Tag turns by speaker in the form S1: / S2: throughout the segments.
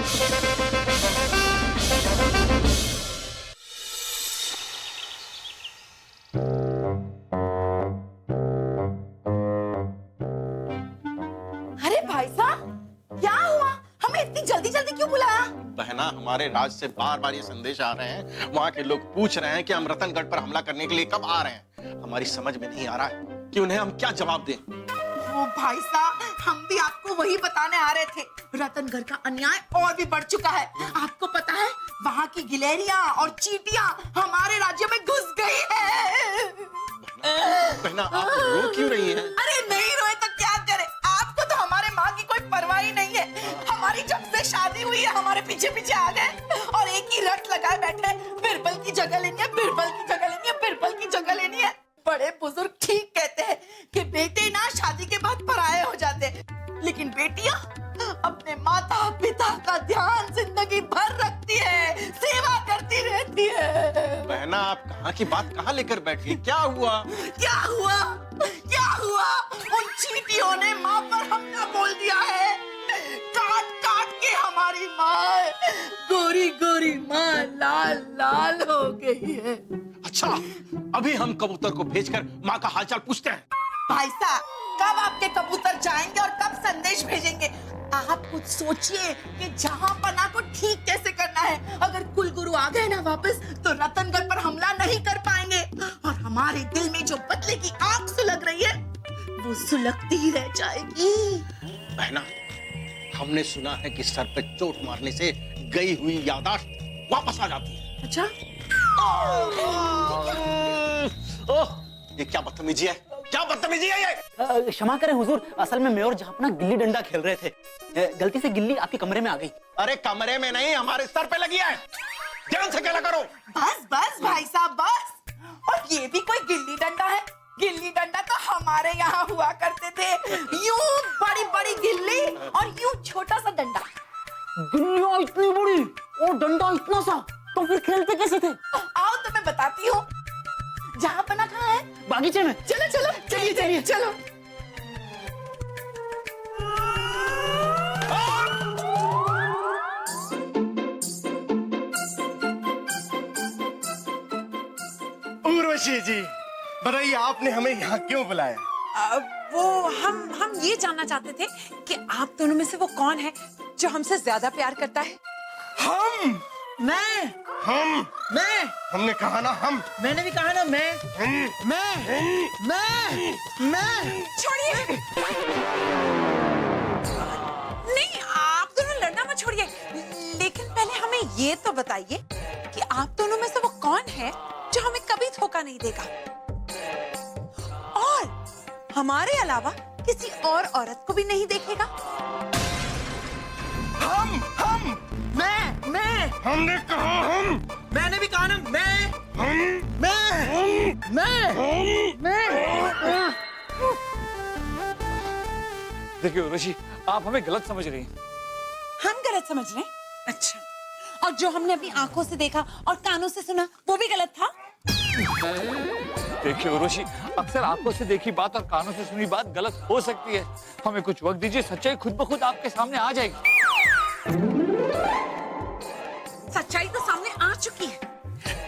S1: अरे भाई साहब, क्या हुआ? हमें इतनी जल्दी जल्दी क्यों बुलाया?
S2: बहना, हमारे राज से बार बार ये संदेश आ रहे हैं, वहाँ के लोग पूछ रहे हैं कि हम रतनगढ़ पर हमला करने के लिए कब आ रहे हैं। हमारी समझ में नहीं आ रहा है कि उन्हें हम क्या जवाब दें।
S1: ओ भाई साहब, हम भी आपको वही बताने आ रहे थे। रतनगढ़ का अन्याय और भी बढ़ चुका है। आपको पता है, वहाँ की गिलहरियां और चींटियां हमारे राज्य में घुस गई है।
S2: बहना, आप रो क्यों रही हैं?
S1: अरे नहीं रोए तो क्या करे? आपको तो हमारे माँ की कोई परवाह ही नहीं है। हमारी जब से शादी हुई है, हमारे पीछे पीछे आ गए और एक ही रट लगाए बैठे, बिरबल की जगह लेनी है, बिरबल की जगह लेनी है, बिरबल की जगह लेनी है। बड़े बुजुर्ग ठीक कहते हैं कि बेटे ना शादी के बाद पराये हो जाते हैं, लेकिन बेटियां अपने माता पिता का ध्यान जिंदगी भर रखती है, सेवा करती रहती है।
S2: बहना, आप कहाँ की बात कहाँ लेकर बैठी? क्या हुआ?
S1: क्या हुआ? क्या हुआ? उन चींटियों ने माँ पर हमला बोल दिया है। काट काट के हमारी माँ, गोरी गोरी माँ लाल लाल हो गई है।
S2: अच्छा, अभी हम कबूतर को भेजकर माँ का हालचाल पूछते हैं।
S1: भाई साहब, कब आपके कबूतर जाएंगे और कब संदेश भेजेंगे? आप कुछ सोचिए कि जहां पना को ठीक कैसे करना है। अगर कुलगुरु आ गए ना वापस, तो रतनगढ़ पर हमला नहीं कर पाएंगे और हमारे दिल में जो बदले की आग सुलग रही है, वो सुलगती ही रह जाएगी।
S2: बहना, हमने सुना है कि सर पे चोट मारने से गई हुई याददाश्त वापस आ जाती है।
S1: अच्छा?
S2: ओह, ये क्या बदतमीजी है? क्या बदतमीजी है ये?
S3: क्षमा करें हुजूर, असल में मैं और जहां गिल्ली डंडा खेल रहे थे, गलती से गिल्ली आपके कमरे में आ गई।
S2: अरे कमरे में नहीं, हमारे सर पे लगी है। ध्यान से खेला करो।
S1: बस बस भाई साहब, बस। और ये भी कोई गिल्ली डंडा है? गिल्ली डंडा तो हमारे यहाँ हुआ करते थे, यूं बड़ी बड़ी गिल्ली और यूं छोटा सा डंडा।
S3: गिल्लियां इतनी बड़ी और डंडा इतना सा, तो फिर खेलते कैसे थे?
S1: आओ तो मैं बताती हूँ। जहाँ पना कहाँ है?
S3: बागीचे में।
S1: चलो चलो, चलिए चलिए चलो।
S4: उर्वशी जी, बताइए आपने हमें यहाँ क्यों बुलाया?
S5: वो हम ये जानना चाहते थे कि आप दोनों में से वो कौन है जो हमसे ज्यादा प्यार करता है?
S4: हम। मैं। हमने कहा ना हम।
S3: मैंने भी कहा ना मैं। मैं।
S5: छोड़िए। नहीं, आप दोनों लड़ना मत छोड़िए, लेकिन पहले हमें ये तो बताइए कि आप दोनों में से वो कौन है जो हमें कभी धोखा नहीं देगा और हमारे अलावा किसी और औरत को भी नहीं देखेगा।
S3: मैं।
S4: हमने कहा हम।
S3: मैंने भी कहा ना मैं।
S6: देखिए उर्वशी, आप हमें गलत समझ रही हैं।
S5: हम गलत समझ रहे हैं? अच्छा, और जो हमने अपनी आंखों से देखा और कानों से सुना, वो भी गलत था?
S6: देखिए उर्वशी, अक्सर आंखों से देखी बात और कानों से सुनी बात गलत हो सकती है। हमें कुछ वक्त दीजिए, सच्चाई खुद ब खुद आपके सामने आ जाएगी।
S5: सच्चाई तो सामने आ चुकी है।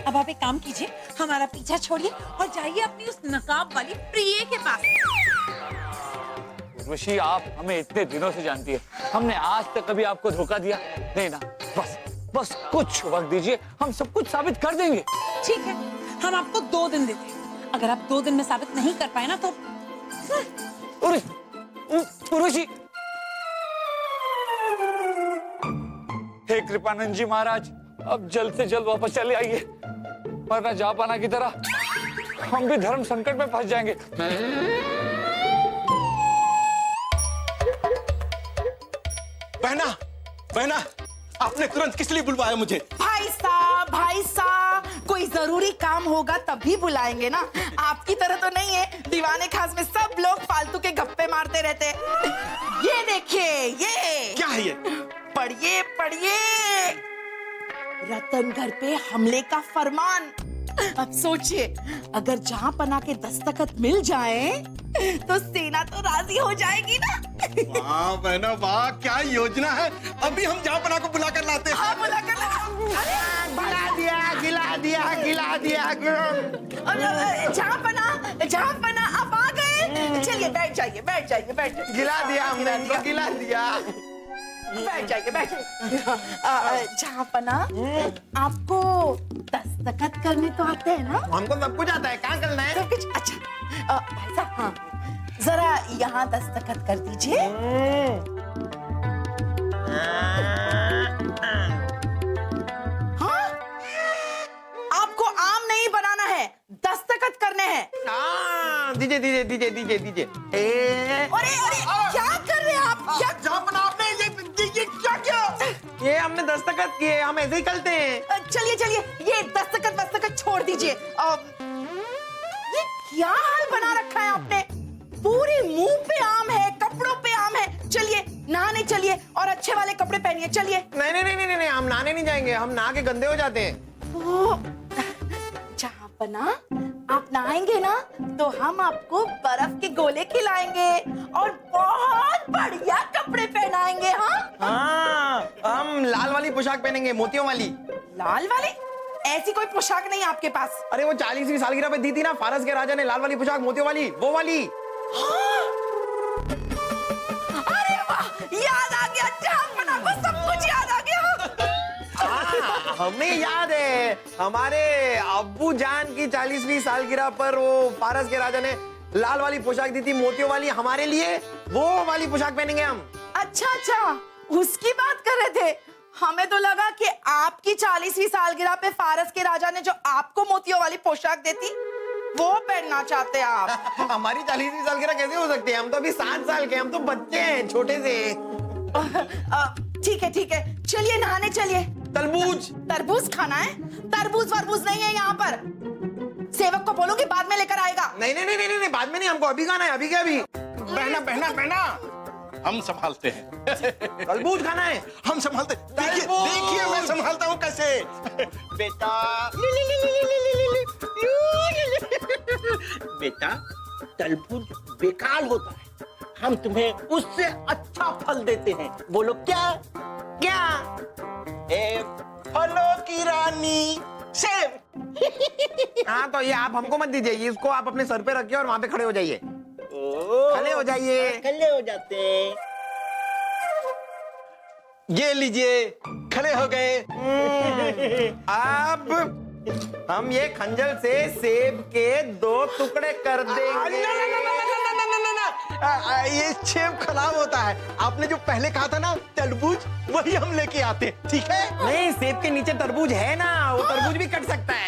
S5: अब आप एक काम कीजिए, हमारा पीछा छोड़िए और जाइए अपनी उस नकाब वाली प्रिय के पास।
S6: उर्वशी, आप हमें इतने दिनों से जानती है, हमने आज तक कभी आपको धोखा दिया नहीं ना। बस कुछ वक्त दीजिए, हम सब कुछ साबित कर देंगे।
S5: ठीक है, हम आपको 2 दिन देते हैं। अगर आप 2 दिन में साबित नहीं कर पाए ना तो
S6: उर्वशी, हे कृपानंद जी महाराज, अब जल्द से जल्द वापस चले आइए, वरना जापाना की तरह हम भी धर्म संकट में फंस जाएंगे।
S2: बहना, आपने तुरंत किस लिए बुलवाया मुझे?
S1: भाई साहब, कोई जरूरी काम होगा तभी बुलाएंगे ना। आपकी तरह तो नहीं है, दीवाने खास में सब लोग फालतू के गप्पे मारते रहते। ये देखिए, ये
S2: क्या है ये?
S1: पढ़िए। रतनगढ़ पे हमले का फरमान। अब सोचिए, अगर जहां पना के दस्तखत मिल जाए तो सेना तो राजी हो जाएगी ना।
S2: वाह बहना वाह, क्या योजना है। अभी हम जहाँपना को बुला कर लाते हैं।
S1: हाँ बुला कर लाओ।
S4: गिला दिया
S1: जहाँपना आप आ गए। चलिए बैठ जाइए बैठ जाइए बैठ जाइए।
S4: गिला दिया हमने इनको, गिला दिया।
S1: बैठ जाइए बैठ जाइए। जहाँपना आपको दस्तखत करने तो आते हैं ना?
S4: हमको सब कुछ आता है, कहाँ करना है?
S1: सब कुछ अच्छा। भाई साहब हाँ, जरा यहाँ दस्तखत कर दीजिए। हाँ, आपको आम नहीं बनाना है, दस्तखत करने हैं।
S4: दीजिए दीजिए दीजिए दीजिए दीजिए।
S1: अरे अरे क्या कर रहे हैं आप? क्या
S2: जहाँपना आपने ये क्या किया?
S4: ये हमने दस्तखत किए, हम ऐसे ही करते हैं।
S1: चलिए चलिए, ये दस्तखत छोड़ दीजिए। ये क्या हाल बना रखा है आपने? पूरे मुंह पे आम है, कपड़ों पे आम है। चलिए नहाने चलिए और अच्छे वाले कपड़े पहनिए। चलिए।
S4: नहीं नहीं नहीं नहीं नहीं, हम नहाने नहीं जाएंगे, हम नहा के गंदे हो जाते हैं।
S1: जहाँपना आप नहाएंगे ना तो हम आपको बर्फ के गोले खिलाएंगे और बहुत बढ़िया कपड़े पहनाएंगे। हाँ
S4: हम लाल वाली पोशाक पहनेंगे, मोतियों वाली।
S1: लाल वाली? ऐसी कोई पोशाक नहीं है आपके पास।
S4: अरे वो 40वीं सालगिरह पे दी थी ना फारस के राजा ने लाल वाली पोशाक, मोतियों वाली, वो वाली।
S1: अरे वाह, याद आ गया। जहाँपना को सब कुछ याद आ गया।
S4: हमें याद है, हमारे अब्बू जान की 40वीं सालगिरह पर वो फारस के राजा ने लाल वाली पोशाक दी थी, मोतियों वाली, हमारे लिए वो वाली पोशाक पहनेंगे हम।
S1: अच्छा, उसकी बात कर रहे थे। हमें तो लगा कि आपकी 40वीं सालगिरह पे फारस के राजा ने जो आपको मोतियों वाली पोशाक देती वो पहनना चाहते हैं आप।
S4: हमारी 40वीं सालगिरह कैसे हो सकती है? हम तो अभी 7 साल के, हम तो बच्चे हैं, छोटे से।
S1: ठीक है, चलिए नहाने चलिए। तरबूज खाना है? तरबूज वरबूज नहीं है यहाँ पर। सेवक को बोलूंगी बाद में लेकर आएगा।
S4: नहीं नहीं नहीं नहीं नहीं, बाद में नहीं, हमको अभी खाना है, अभी क्या अभी।
S2: बहना हम संभालते हैं।
S4: तरबूज खाना है,
S2: हम संभालते। देखिए मैं संभालता हूँ कैसे। बेटा
S3: बेटा, तरबूज बेकार होता है, हम तुम्हें उससे अच्छा फल देते हैं। बोलो क्या?
S4: क्या?
S2: फलों की रानी सेब।
S4: हाँ तो ये आप हमको मत दीजिए, इसको आप अपने सर पे रखिए और वहां पे खड़े हो जाइए। खड़े हो जाइए।
S3: खड़े हो जाते हैं।
S2: ये लीजिए, खड़े हो गए।
S4: अब हम ये खंजर से सेब के 2 टुकड़े कर देंगे।
S2: ये सेब खराब होता है। आपने जो पहले कहा था ना तरबूज, वही हम लेके आते हैं, ठीक है?
S4: नहीं, सेब के नीचे तरबूज है ना, वो तरबूज भी कट सकता है।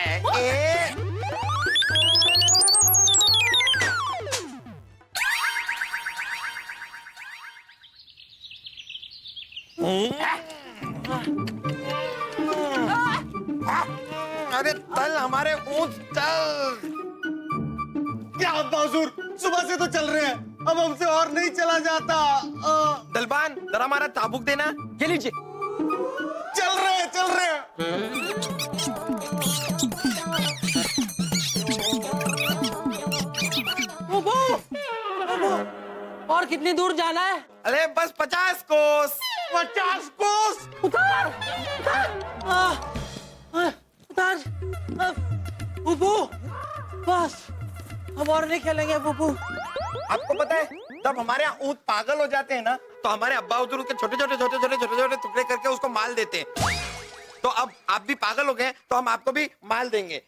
S4: अरे तल हमारे ऊंट तल।
S2: क्या बाजुर, सुबह से तो चल रहे हैं, अब हमसे और नहीं चला जाता।
S4: दलबान जरा हमारा चाबुक देना।
S3: ये लीजिए।
S2: चल रहे हैं।
S3: और कितनी दूर जाना है?
S4: अरे बस 50 कोस।
S2: 50 कोस।
S3: उतार। बुबू, बस अब और नहीं खेलेंगे बुबू।
S4: आपको पता है, जब हमारे यहाँ ऊंट पागल हो जाते हैं ना, तो हमारे अब्बा उधर उसके छोटे छोटे टुकड़े करके उसको माल देते हैं। तो अब आप भी पागल हो गए तो हम आपको भी माल देंगे।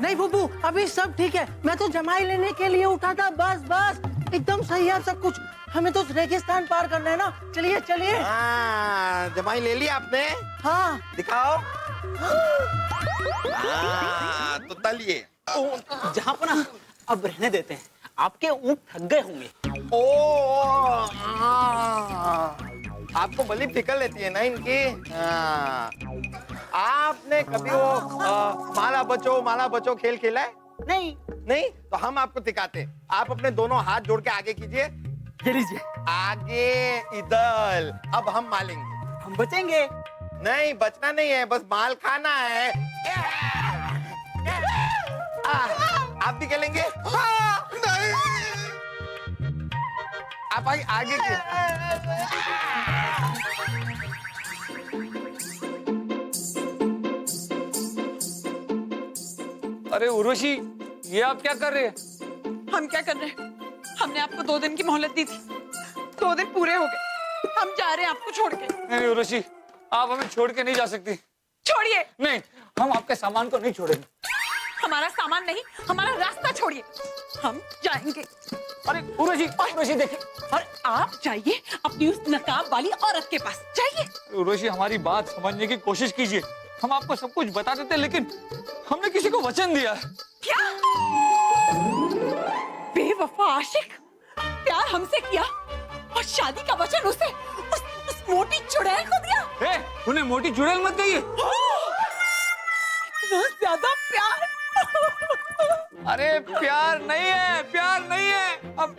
S7: नहीं बुबू, अभी सब ठीक है। मैं तो जमाई लेने के लिए उठा था। बस एकदम सही है सब कुछ। हमें तो रेगिस्तान पार करना है ना। चलिए चलिए।
S4: जमाई ले लिया आपने?
S7: हाँ
S4: दिखाओ। तो तलिए।
S3: जहाँपना अब रहने देते हैं, आपके ऊँट थक गए होंगे।
S4: आपको बड़ी फिक्र लेती है ना इनकी। आपने कभी वो माला बचो खेल खेला है? नहीं तो हम आपको सिखाते। आप अपने दोनों हाथ जोड़ के आगे कीजिए।
S3: ये लीजिए।
S4: आगे इधर। अब हम मालेंगे।
S3: हम बचेंगे।
S4: नहीं, बचना नहीं है, बस माल खाना है। आप भी खेलेंगे?
S6: आप आगे की। अरे उर्वशी, ये आप क्या कर रहे हैं?
S5: हम क्या कर रहे हैं? हमने आपको 2 दिन की मोहलत दी थी, 2 दिन पूरे हो गए, हम जा रहे हैं आपको छोड़ के।
S6: नहीं उर्वशी, आप हमें छोड़ के नहीं जा सकती।
S5: छोड़िए।
S6: नहीं, हम आपके सामान को नहीं छोड़ेंगे।
S5: हमारा सामान नहीं, हमारा रास्ता छोड़िए, हम जाएंगे।
S6: अरे उर्वशी देखिए।
S5: और आप जाइए अपनी उस नकाब वाली औरत के पास, जाइए।
S6: उर्वशी, हमारी बात समझने की कोशिश कीजिए। हम आपको सब कुछ बता देते, लेकिन हमने किसी को वचन दिया है।
S5: क्या? बेवफा आशिक, प्यार हमसे किया और शादी का वचन उस मोटी चुड़ैल को दिया।
S6: उन्हें मोटी चुड़ैल मत कहिए।
S5: इतना ज्यादा प्यार।
S6: अरे प्यार नहीं है, प्यार नहीं है। अब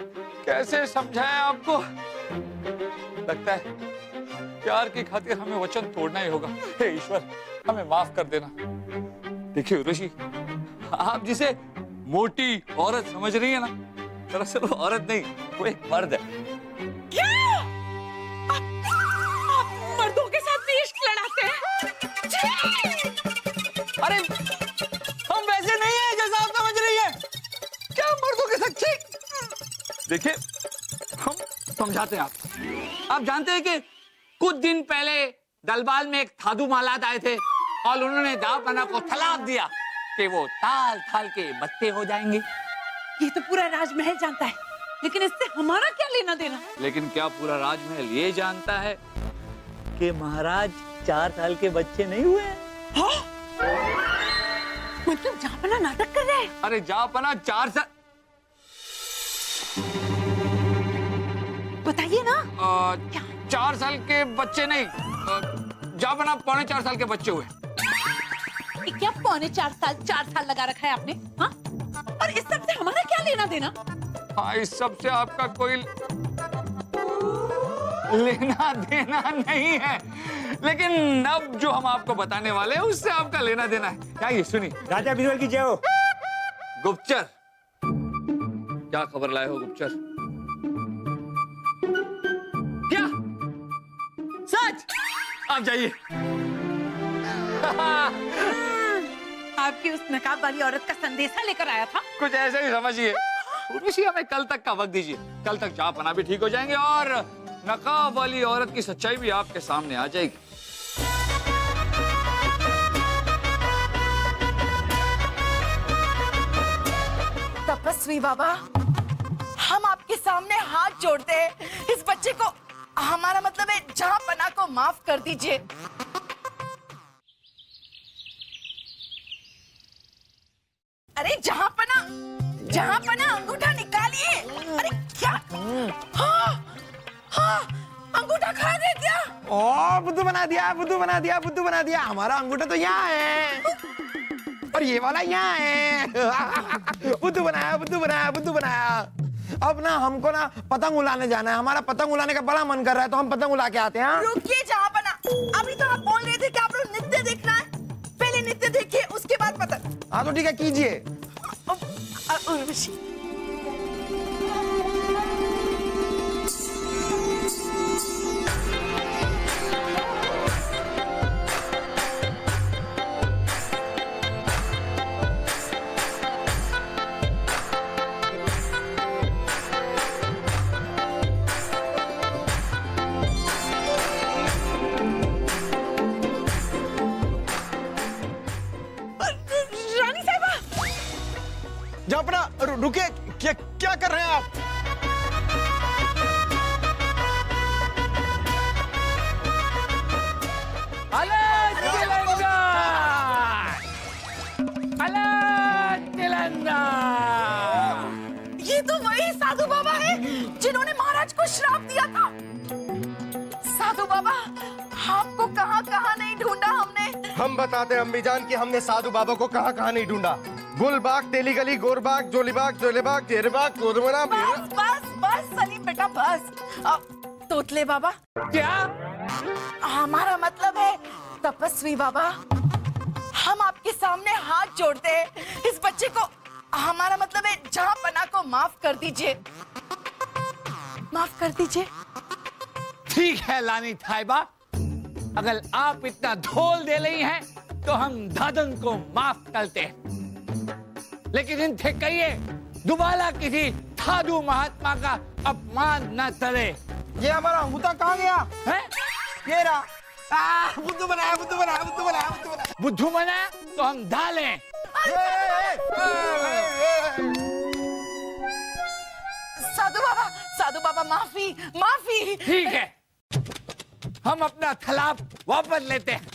S6: कैसे समझाएं आपको? लगता है प्यार की खातिर हमें वचन तोड़ना ही होगा। हे ईश्वर, हमें माफ कर देना। देखिए उर्वशी, आप जिसे मोटी औरत समझ रही है ना, दरअसल वो औरत नहीं, वो एक मर्द है।
S5: क्या? आप मर्दों के साथ भी इश्क लड़ाते हैं?
S6: अरे हम वैसे नहीं है जैसा आप समझ रही है। क्या मर्दों के साथ? देखिए, हम समझाते हैं आपको। आप जानते हैं कि कुछ दिन पहले दलबाल में एक थादू मालात आए थे और उन्होंने दावपना को तलाक दिया कि वो ताल थाल के बत्ते हो जाएंगे।
S5: ये तो पूरा राजमहल जानता है, लेकिन इससे हमारा क्या लेना देना?
S6: लेकिन क्या पूरा राजमहल ये जानता है कि महाराज 4 साल के बच्चे नहीं हुए?
S5: मतलब जापना नाटक कर रहे हैं?
S6: अरे जापना 4 साल।
S5: बताइए ना।
S6: 4 साल के बच्चे नहीं, जापना 3.25 साल के बच्चे हुए।
S5: ये क्या 3.25 साल 4 साल लगा रखा है आपने? हाँ? और इस सब से हमारा क्या लेना देना?
S6: हाँ, इस सब से आपका कोई लेना देना नहीं है, लेकिन अब जो हम आपको बताने वाले हैं उससे आपका लेना देना है। क्या ये सुनिए।
S4: राजा बीरबल की जय हो।
S6: गुप्तचर, क्या खबर लाए हो गुप्तचर? क्या सच? आप जाइए।
S5: आपकी उस नकाब वाली औरत का संदेशा लेकर आया था।
S6: कुछ ऐसे ही समझिए। उर्वशी, हमें कल तक का वक्त दीजिए। कल तक जापना भी ठीक हो जाएंगे और नकाब वाली औरत की सच्चाई भी आपके सामने आ जाएगी।
S1: तपस्वी बाबा, हम आपके सामने हाथ जोड़ते हैं, इस बच्चे को, हमारा मतलब है जहांपना को माफ कर दीजिए। अरे जहांपना अंगूठा निकालिए। अरे क्या? हाँ, हाँ, अंगूठा खा गए क्या?
S4: ओ बुद्धू बना दिया, बुद्धू बना दिया, बुद्धू बना दिया। हमारा अंगूठा तो यहाँ है और ये वाला यहाँ है। बुद्धू बनाया, बुद्धू बनाया, बुद्धू बनाया। अब ना हमको ना पतंग उड़ाने जाना है। हमारा पतंग उड़ाने का बड़ा मन कर रहा है, तो हम पतंग उड़ा के आते हैं।
S1: रुकिए जहांपना, अभी तो आप बोल रहे थे कि आप लोग नृत्य देखना है। पहले नृत्य देखिए, उसके बाद पतंग।
S4: हाँ तो ठीक है, कीजिए।
S1: उर्वशी,
S5: रानी साहिबा,
S2: जापना रुके, क्या कर रहे हैं आप?
S1: ये तो वही साधु बाबा है जिन्होंने महाराज को श्राप दिया था। साधु बाबा, आपको कहाँ कहाँ नहीं ढूंढा हमने।
S8: हम बताते हैं अम्मीजान कि हमने साधु बाबा को कहाँ कहाँ नहीं ढूंढा। गुलबाग, तेली गली, गोरबाग, जोलीबाग, जोलेबाग, जेरबाग, गोदमरा।
S1: बस बस बस सलीम बेटा, बस। तोतले बाबा,
S6: क्या?
S1: हमारा मतलब है तपस्वी बाबा, हम आपके सामने हाथ जोड़ते हैं, इस बच्चे को, हमारा मतलब है जहांपना को माफ कर दीजिए।
S5: माफ कर दीजिए।
S6: ठीक है लानी थाइबा, अगर आप इतना धोल दे रही हैं तो हम दादन को माफ करते हैं, लेकिन इनसे कहिए दोबारा किसी साधु महात्मा का अपमान न करे।
S4: ये हमारा अंगूठा कहाँ गया?
S6: है
S4: ये रहा। बुद्धू बनाया, बुद्धू बनाया, बुद्धू बनाया, बुद्धू बनाया।
S6: बुद्धू बना तो हम डालें।
S1: साधु बाबा माफी माफी।
S6: ठीक है, हम अपना खिलाफ वापस लेते हैं।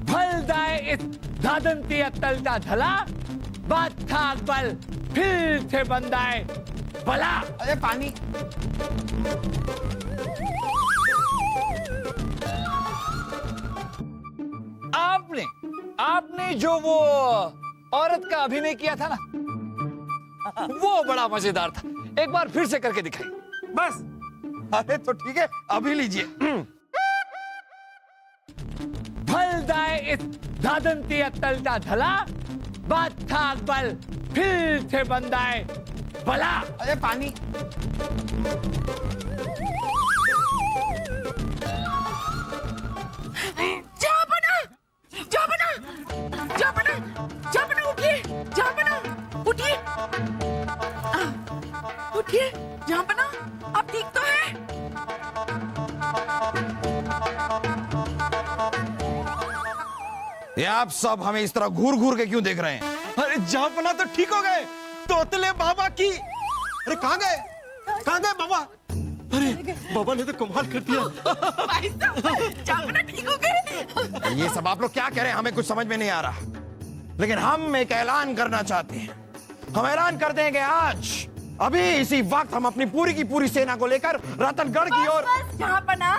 S6: फल दाए इस दादंती तलता धला, बात था बल फिर से बंदाए बला।
S4: अरे पानी।
S6: आपने जो वो औरत का अभिनय किया था ना, वो बड़ा मजेदार था। एक बार फिर से करके दिखाई।
S4: बस। अरे तो ठीक है, अभी लीजिए।
S6: फल दाए इस दादंती तलता धला, बात था बल फिर से बंदाए बला।
S4: अरे पानी।
S1: उठिए जहाँपना, आप ठीक तो है?
S4: ये आप सब हमें इस तरह घूर घूर के क्यों देख रहे हैं? अरे जहाँपना तो ठीक हो गए। तोतले बाबा की। अरे कहाँ गए? कहाँ गए बाबा? अरे बाबा ने तो कमाल कर दिया।
S1: भाई साहब, जहाँपना ठीक हो गए?
S4: ये सब आप लोग क्या कह रहे हैं, हमें कुछ समझ में नहीं आ रहा। लेकिन हम एक ऐलान करना चाहते हैं। हम ऐलान करते हैं कि आज अभी इसी वक्त हम अपनी पूरी की पूरी सेना को लेकर रतनगढ़ की ओर।
S1: जहाँपना,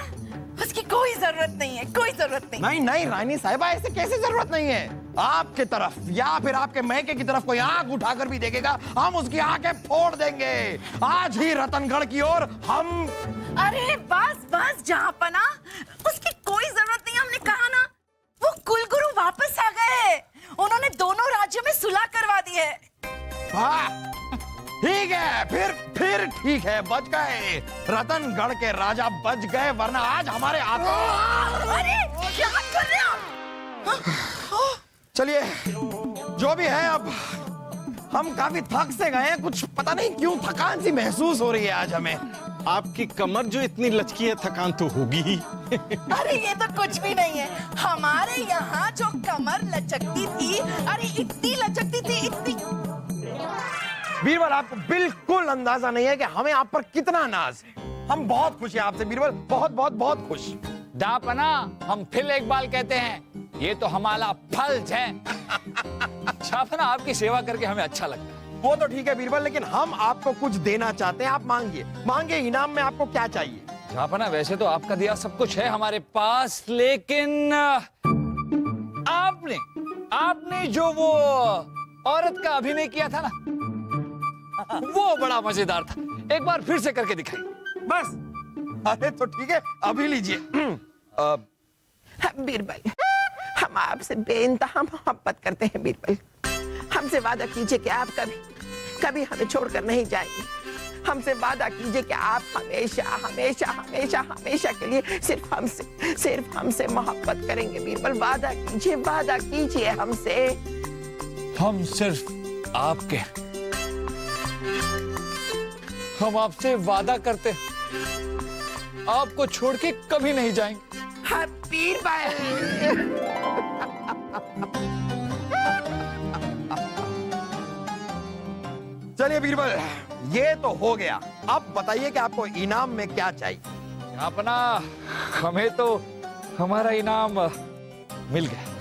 S1: उसकी कोई जरूरत नहीं है, कोई जरूरत नहीं।
S4: नहीं नहीं रानी साहिबा, ऐसे कैसे जरूरत नहीं है? आपके तरफ या फिर आपके मैके की तरफ कोई आंख उठाकर भी देखेगा, हम उसकी आंखें फोड़ देंगे। आज ही रतनगढ़ की ओर हम।
S1: अरे बस बस जहाँपना, उसकी कोई जरूरत नहीं, हमने कहा ना। वो कुलगुरु वापस आ गए, उन्होंने दोनों राज्यों में सुलह करवा दी है।
S4: हाँ, ठीक है, फिर ठीक है, बच गए। रतनगढ़ के राजा बच गए, वरना आज हमारे हाथों।
S1: अरे क्या कर रहे हो?
S4: चलिए, जो भी है, अब हम काफी थक से गए हैं। कुछ पता नहीं क्यों थकान सी महसूस हो रही है आज हमें।
S2: आपकी कमर जो इतनी लचकी है, थकान तो होगी ही।
S1: अरे ये तो कुछ भी नहीं है। हमारे यहाँ जो कमर लचकती थी, अरे इतनी लचकती थी, इतनी।
S4: बीरबल, आपको बिल्कुल अंदाजा नहीं है कि हमें आप पर कितना नाज है। हम बहुत खुश हैं आपसे बीरबल, बहुत बहुत बहुत खुश।
S6: दापना, हम फिर एक बार कहते हैं, ये तो हमारा फर्ज है। शापना, आपकी सेवा करके हमें अच्छा लगता है।
S4: वो तो ठीक है बीरबल, लेकिन हम आपको कुछ देना चाहते हैं। आप मांगिए, मांगिए। इनाम में आपको क्या चाहिए?
S6: शापना, वैसे तो आपका दिया सब कुछ है हमारे पास, लेकिन आपने जो वो औरत का अभिनय किया था ना, वो बड़ा मजेदार था। एक बार फिर से करके दिखाई।
S4: बस। अरे तो ठीक है, अभी लीजिए।
S9: बीरबल, हम आपसे बेइंतहा मोहब्बत करते हैं बीरबल। हमसे वादा कीजिए कि आप कभी हमें छोड़कर नहीं जाएंगे। हमसे वादा कीजिए कि आप हमेशा हमेशा हमेशा हमेशा के लिए सिर्फ हमसे मोहब्बत करेंगे बीरबल। वादा कीजिए हमसे।
S6: हम सिर्फ आपके, हम आपसे वादा करते हैं, आपको छोड़ के कभी नहीं जाएंगे।
S9: हाँ बीरबल।
S4: चलिए बीरबल, ये तो हो गया। अब बताइए कि आपको इनाम में क्या चाहिए?
S6: अपना, हमें तो हमारा इनाम मिल गया।